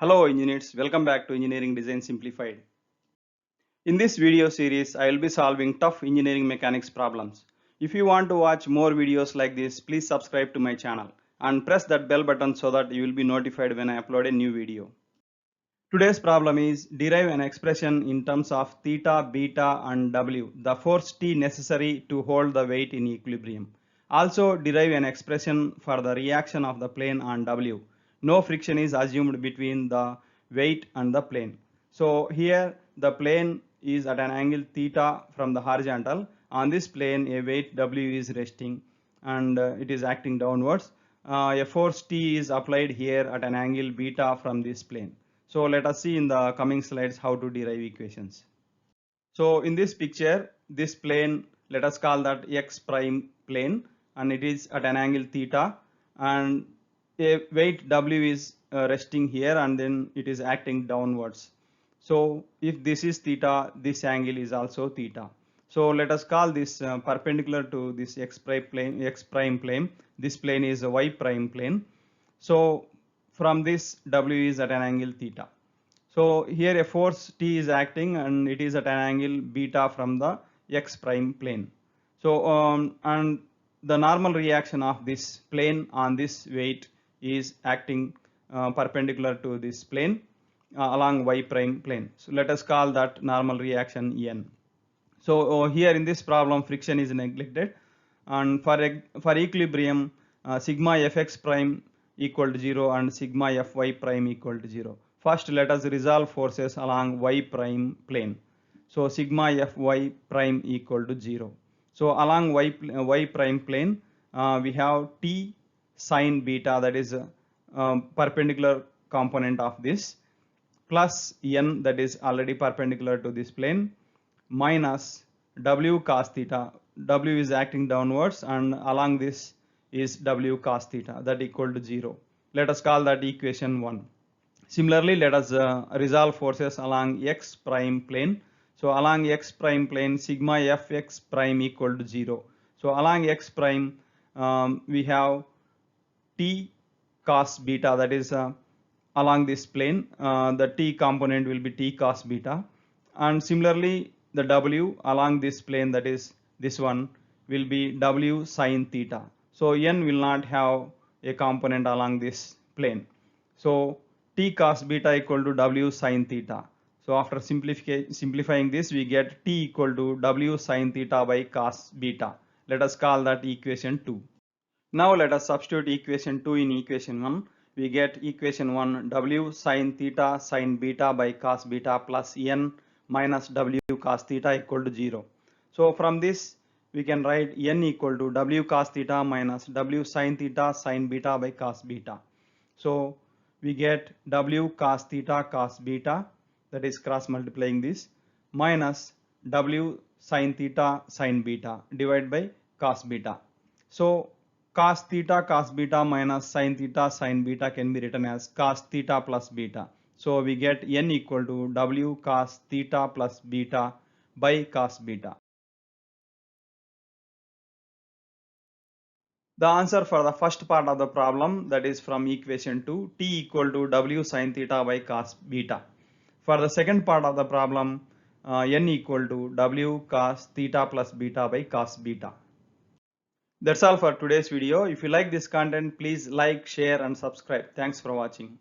Hello engineers, welcome back to Engineering Design Simplified. In this video series, I will be solving tough engineering mechanics problems. If you want to watch more videos like this, please subscribe to my channel and press that bell button so that you will be notified when I upload a new video. Today's problem is derive an expression in terms of theta, beta and W, the force T necessary to hold the weight in equilibrium. Also derive an expression for the reaction of the plane on W. No friction is assumed between the weight and the plane. So here the plane is at an angle theta from the horizontal. On this plane a weight W is resting and it is acting downwards. A force T is applied here at an angle beta from this plane. So let us see in the coming slides how to derive equations. So in this picture, this plane, let us call that x prime plane, and it is at an angle theta, and a weight W is resting here and then it is acting downwards. So if this is theta, this angle is also theta. So let us call this perpendicular to this x prime plane. This plane is a y prime plane. So from this W is at an angle theta. So here a force T is acting and it is at an angle beta from the x prime plane. So and the normal reaction of this plane on this weight is acting perpendicular to this plane along y prime plane. So let us call that normal reaction N. So here in this problem friction is neglected, and for equilibrium sigma fx prime equal to 0 and sigma fy prime equal to 0. First let us resolve forces along y prime plane. So sigma fy prime equal to 0. So along y prime plane we have t sine beta, that is perpendicular component of this, plus n, that is already perpendicular to this plane, minus w cos theta. W is acting downwards and along this is w cos theta, that equal to 0. Let us call that equation 1. Similarly, let us resolve forces along x prime plane. So along x prime plane sigma fx prime equal to 0. So along x prime we have t cos beta, that is along this plane the t component will be t cos beta, and similarly the w along this plane, that is this one, will be w sin theta. So n will not have a component along this plane. So t cos beta equal to w sin theta. So after simplifying this we get t equal to w sin theta by cos beta. Let us call that equation 2. Now let us substitute equation 2 in equation 1. We get equation 1 w sin theta sin beta by cos beta plus n minus w cos theta equal to 0. So from this we can write n equal to w cos theta minus w sin theta sin beta by cos beta. So we get w cos theta cos beta, that is cross multiplying this, minus w sin theta sin beta divided by cos beta. So cos theta cos beta minus sin theta sin beta can be written as cos theta plus beta. So we get n equal to w cos theta plus beta by cos beta. The answer for the first part of the problem, that is from equation 2, t equal to w sin theta by cos beta. For the second part of the problem, n equal to w cos theta plus beta by cos beta. That's all for today's video. If you like this content, please like, share and subscribe. Thanks for watching.